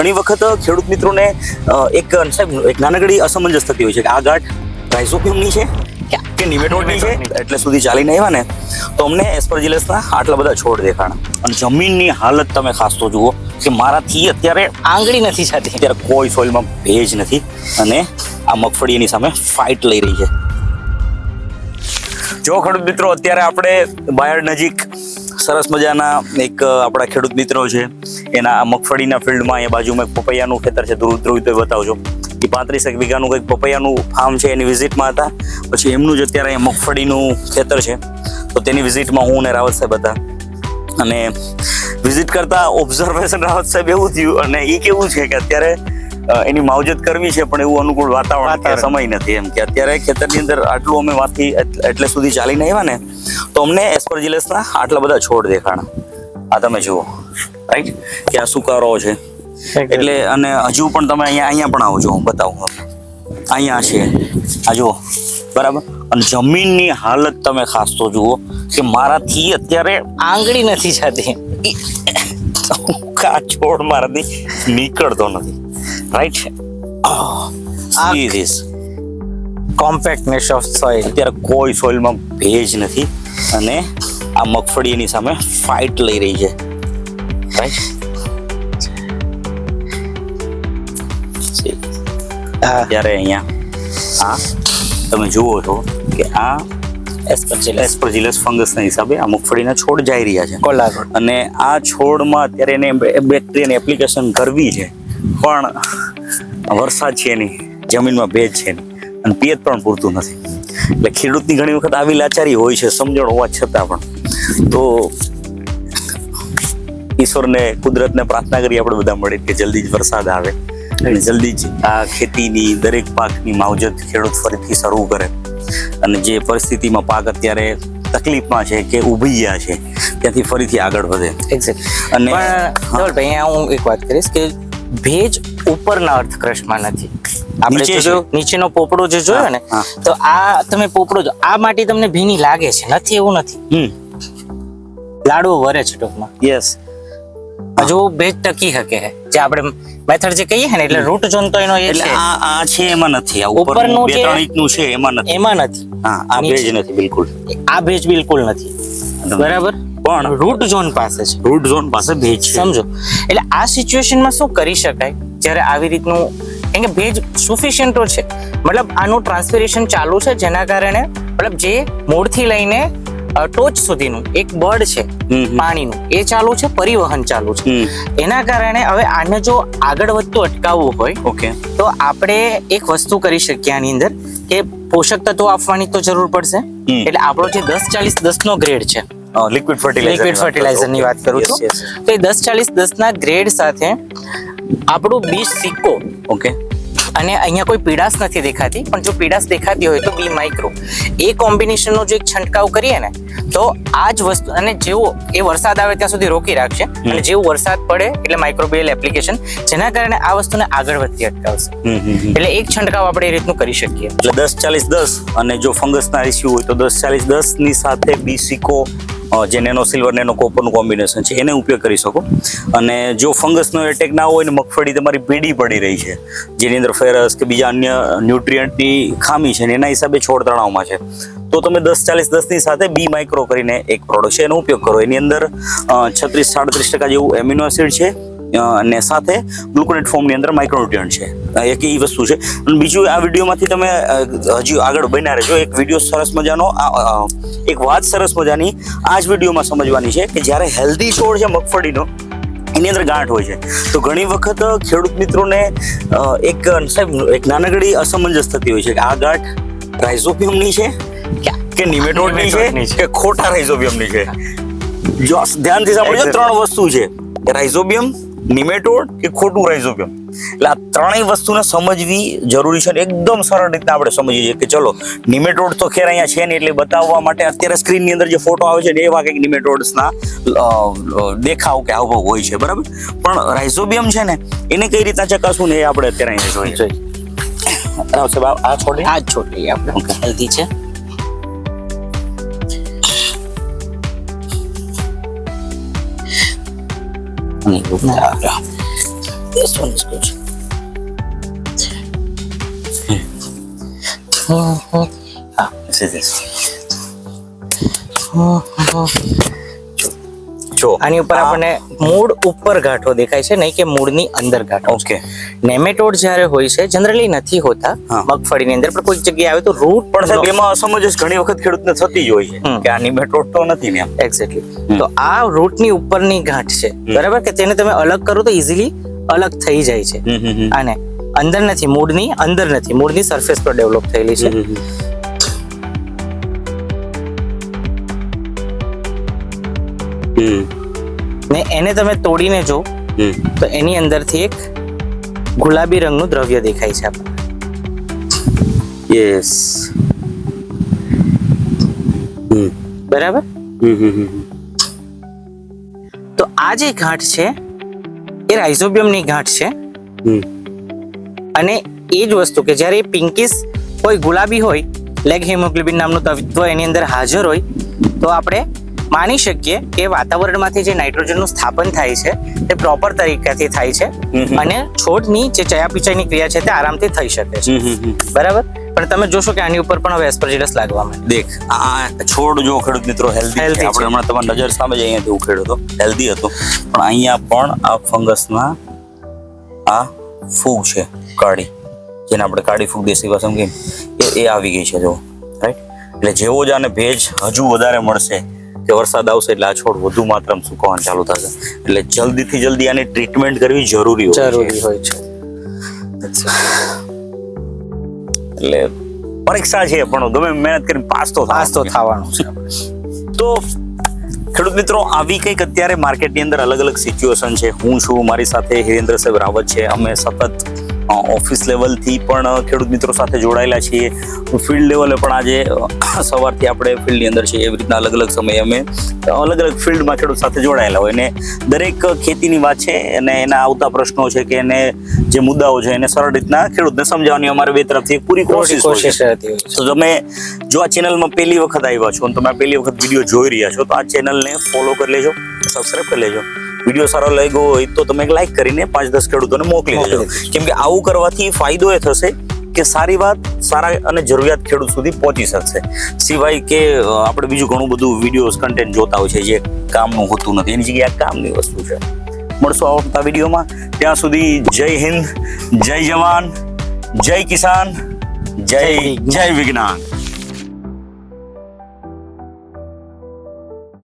ઘણી વખત ખેડૂત મિત્રોને એક નાનકડી અસમંજસ થતી હોય છે કે આ ગાંઠ રાઇઝોબિયમની છે કે નિમેટોડની છે. એટલે સુધી ચાલીને આવ્યા ને તો અમને એસ્પરજીલસના આટલા બધા છોડ દેખાણા અને જમીનની હાલત તમે ખાસ તો જુઓ કે મારાથી અત્યારે આંગળી નથી થતી. અત્યારે કોઈ સોઇલમાં ભેજ નથી અને આ મગફળી એની સામે ફાઇટ લઈ રહી છે. જો ખેડૂત મિત્રો, અત્યારે આપણે બાયડ નજીક સરસ મજાના એક આપણા ખેડૂત મિત્રો છે, એના મગફળીના ફિલ્ડમાં એ બાજુમાં એક પપૈયાનું ખેતર છે. ધ્રુવ તો બતાવજો. એ 35 વીઘાનું કંઈક પપૈયાનું ફાર્મ છે, એની વિઝિટમાં હતા. પછી એમનું જ અત્યારે મગફળીનું ખેતર છે, તો તેની વિઝિટમાં હું અને રાવત સાહેબ હતા. અને વિઝિટ કરતા ઓબ્ઝર્વેશન રાવત સાહેબ એવું થયું, અને એ કેવું છે કે અત્યારે એની માવજત કરવી છે પણ એવું અનુકૂળ વાતાવરણ સમય નથી. એમ કે અત્યારે ખેતરની અંદર આટલું અમે વાથી એટલે સુધી ચાલીને આવ્યા ને તો અમને એસ્પરજીલસના આટલા બધા છોડ દેખાણા. આ તમે જુઓ, રાઈટ, કે આ સુકારો છે. એટલે અને હજુ પણ તમે અહીંયા પણ આવો છો, હું બતાવું. અહીંયા છે, આ જુઓ, બરાબર. અને જમીનની હાલત તમે ખાસ તો જુઓ કે મારાથી અત્યારે આંગળી નથી થતી. આ છોડ મારાથી નીકળતો નથી, રાઈટ. Compactness of soil. અત્યારે કોઈ સોઇલમાં ભેજ નથી અને આ મગફળી એની સામે ફાઇટ લઈ રહી છે, રાઈટ. ત્યારે અહીંયા આ તમે જુઓ છો કે આ એસ્પરજીલસ ફંગસના હિસાબે આ મગફળીના છોડ જઈ રહ્યા છે. અને આ છોડમાં અત્યારે એને બેક્ટેરિયાની એપ્લિકેશન કરવી છે, પણ વરસાદ છે નહીં, જમીનમાં ભેજ છે નહીં અને પિયત પણ પૂરતું નથી. એટલે ખેડૂતની ઘણી વખત આવી લાચારી હોય છે, સમજણ હોવા છતાં પણ. તો ઈશ્વરને, કુદરતને પ્રાર્થના કરી આપણે બધા મળી કે જલ્દી જ વરસાદ આવે અને જલ્દી જ આ ખેતીની દરેક પાકની માવજત ખેડૂત ફરીથી શરૂ કરે. અને જે પરિસ્થિતિમાં પાક અત્યારે તકલીફમાં છે કે ઊભી ગયા છે ત્યાંથી ફરીથી આગળ વધે. અને ધવલભાઈ, અહીંયા હું એક વાત કરીશ કે ભેજ ઉપરના અર્થક્રસ્ટમાં નથી. આપણે જો નીચેનો પોપડો જે જોયો ને, તો આ તમે પોપડો જો આ માટી તમને ભીની લાગે છે, નથી એવું નથી. લાડવો વરે છે ટૂંકમાં. યસ. હજુ ભેજ ટકી શકે છે, જે આપણે મેથડ જે કહીએ ને, એટલે રૂટ ઝોન તો એનો એ છે. આ છે એમાં નથી, આ ઉપરનું 2-3 ઇંચનું છે એમાં નથી. હા, આ ભેજ નથી બિલકુલ. આ ભેજ બિલકુલ નથી, બરાબર. પણ રૂટ ઝોન પાસે છે, રૂટ ઝોન પાસે ભેજ છે, સમજો. એટલે આ સિચ્યુએશનમાં શું કરી શકાય જ્યારે આવી રીતનું, કેમ કે ભેજ સફિશિયન્ટ છે, મતલબ આનું ટ્રાન્સપિરેશન ચાલુ છે, જેના કારણે મતલબ જે મૂળથી લઈને ટોચ સુધીનું એક બળ છે પાણીનું, એ ચાલુ છે, પરિવહન ચાલુ છે. એના કારણે હવે આને જો આગળ વધતું અટકાવવું હોય, ઓકે, તો આપણે એક વસ્તુ કરી શકીએ આની અંદર કે પોષક તત્વો આપવાની તો જરૂર પડશે. એટલે આપણો જે 10-40-10 નો ગ્રેડ છે, લિક્વિડ ફર્ટિલાઇઝર ની વાત કરું છું, તો એ 10-40-10 ના ગ્રેડ સાથે આપણું બીજ સિક્કો, ઓકે, અને અહીંયા કોઈ પીડાશ નથી દેખાતી, પણ જો પીડાશ દેખાતી હોય તો બી માઇક્રો, એ કોમ્બિનેશનનો જો એક છંટકાવ કરીએ ને તો આ જ વસ્તુ, અને જેવો એ વરસાદ આવે ત્યાં સુધી રોકી રાખશે, અને જેવું વરસાદ પડે એટલે માઇક્રોબિયલ એપ્લિકેશન, જેના કારણે આ વસ્તુને આગળ વધતી અટકાવશે. એટલે એક છંટકાવ આપણે એ રીતનું કરી શકીએ. એટલે 10-40-10, અને જો ફંગસના ઇસ્યુ હોય તો 10-40-10 ની સાથે બી સિક્કો, જે નેનો સિલ્વર નેનો કોપરનું કોમ્બિનેશન છે, એને ઉપયોગ કરી શકો. અને જો ફંગસનો એટેક ના હોય ને મગફળી તમારી પીળી પડી રહી છે, જેની અંદર ફેરસ કે બીજા અન્ય ન્યુટ્રિયન્ટની ખામી છે ને એના હિસાબે છોડ તણાવમાં છે, તો તમે 10-40-10 ની સાથે બી માઇક્રો કરીને એક પ્રોડક્ટ છે એનો ઉપયોગ કરો. એની અંદર 36-37% જેવું એમિનો એસિડ છે અને સાથે ગ્લુકોનેટ ફોર્મની અંદર માઇક્રોન્યુટ્રિયન્ટ છે. એક એ વસ્તુ છે. અને બીજું, આ વિડીયોમાંથી તમે હજી આગળ બન્યા રહેજો. એક વિડીયો સરસ મજાનો, એક વાત સરસ મજાની આ જ વિડીયોમાં સમજવાની છે કે જ્યારે હેલ્ધી છોડ છે મગફળીનો, એની અંદર ગાંઠ હોય છે, તો ઘણી વખત ખેડૂત મિત્રોને એક નાનકડી અસમંજસ થતી હોય છે કે આ ગાંઠ રાઇઝોબિયમની છે કે નિમેટોડની છે કે ખોટા રાઇઝોબિયમની છે. જો ધ્યાનથી સાંભળજો, 3 વસ્તુ છે: રાઇઝોબિયમ, નિમેટોડ કે ખોટું રાઇઝોબિયમ. એટલે આ ત્રણેય વસ્તુને સમજવી જરૂરી છે. એકદમ સરળ રીતના આપણે સમજીએ છીએ કે ચલો, નિમેટોડ તો ખેર અહીંયા છે ને, એટલે બતાવવા માટે અત્યારે સ્ક્રીનની અંદર જે ફોટો આવે છે ને એવા કંઈક નિમેટોડ્સના દેખાવ કે હાવભાવ હોય છે, બરાબર. પણ રાઇઝોબિયમ છે ને, એને કઈ રીતના ચકાસવું ને એ આપણે અત્યારે અહીંયા જોઈએ. આ છોડી આપણે હેલ્ધી છે. This one is good. This is this. જો આની ઉપર આપણને મૂળ ઉપર ગાંઠો દેખાય છે, નહીં કે મૂળની અંદર ગાંઠો. ઓકે. નેમેટોડ જ્યારે હોય છે જનરલી નથી હોતા હા. મગફળીની અંદર, પણ કોઈક જગ્યાએ આવે તો રૂટ પણ સાહેબ એમાં અસમજ જ ઘણી વખત ખેડૂતને થતી જ હોય છે કે આ નિમેટોડ તો નથી ને એમ. એક્ઝેક્ટલી. તો આ રૂટની ઉપરની ગાંઠ છે, બરાબર, કે તેને તમે અલગ કરો તો ઇઝીલી અલગ થઈ જાય છે. આને અંદર નથી, મૂળની અંદર નથી, મૂળની સરફેસ પર ડેવલપ થયેલી છે. ને એને તમે તોડીને જો તો એની અંદરથી એક ગુલાબી રંગનું દ્રવ્ય દેખાય છે આપણને. યસ. બરાબર. તો આ જે ગાંઠ છે એ રાઇઝોબિયમની ગાંઠ છે. અને એ જ વસ્તુ કે જ્યારે પિંકિશ હોય, ગુલાબી હોય, લેગ હિમોગ્લોબિન નામનું તત્વ એની અંદર હાજર હોય, તો આપણે માની શકીએ કે વાતાવરણમાંથી જે નાઇટ્રોજનનું સ્થાપન થાય છે તે પ્રોપર તરીકેથી થાય છે અને છોડની જે ચયાપચયની ક્રિયા છે તે આરામથી થઈ શકે છે. બરાબર. પણ તમે જોશો કે આની ઉપર પણ હવે એસ્પરજીલસ લાગવા માંડે. દેખ આ છોડ જો ખેડૂત મિત્રો હેલ્ધી છે. આપણે હમણાં તમારી નજર સામે જ અહીંયાથી ઉખેડ્યો હતો, હેલ્ધી હતો, પણ અહીંયા પણ આ ફંગસના આ ફૂગ છે કાળી, જેને આપણે કાળી ફૂગ દેશી ભાષામાં કહીએ, એ આવી ગઈ છે જો. રાઈટ. એટલે જેવો જ આને ભેજ હજુ વધારે મળશે કે વરસાદ આવશે એટલે આ છોડ વધુ માત્રામાં સુકાવાનું ચાલુ થશે. એટલે જલ્દીથી જલ્દી આની ટ્રીટમેન્ટ કરવી જરૂરી હોય છે. એટલે પરીક્ષા છે પણ ગમે મહેનત કરીને પાસ તો થવાનું છે. તો ખેડૂત મિત્રો આવી કંઈક અત્યારે માર્કેટની અંદર અલગ અલગ સિચ્યુએશન છે. હું છું, મારી સાથે હિરેન્દ્ર સાહેબ રાવત છે. અમે સતત ઓફિસ લેવલથી પણ ખેડૂત મિત્રો સાથે જોડાયેલા છીએ. ફિલ્ડ લેવલે પણ આજે સવારથી આપણે ફિલ્ડની અંદર છીએ. એવી રીતના અલગ અલગ સમયે અમે અલગ અલગ ફિલ્ડમાં ખેડૂત સાથે જોડાયેલા હોય. અને દરેક ખેતીની વાત છે અને એના આવતા પ્રશ્નો છે કે એને જે મુદ્દાઓ છે એને સરળ રીતના ખેડૂતને સમજાવવાની અમારે બે તરફથી પૂરી કોશિશ રહેતી હોય. તો તમે જો આ ચેનલમાં પહેલી વખત આવ્યા છો અને તમે પહેલી વખત વિડીયો જોઈ રહ્યા છો તો આ ચેનલને ફોલો કરી લેજો, સબસ્ક્રાઇબ કરી લેજો. વિડીયો સારો લાગ્યો હોય તો તમે એક લાઈક કરીને 5-10 ખેડૂતોને મોકલી દેજો. કેમ કે આવું કરવાથી ફાયદો એ થશે કે સારી વાત સારા અને જરૂરિયાત ખેડૂત સુધી પહોંચી શકશે. સિવાય કે આપણે બીજું ઘણું બધું વિડીયોઝ કન્ટેન્ટ જોતા હોય છે જે કામનું હોતું નથી, એની જગ્યાએ કામની વસ્તુ છે. મળશું આવતા વિડીયોમાં. ત્યાં સુધી જય હિન્દ, જય જવાન, જય કિસાન, જય વિજ્ઞાન.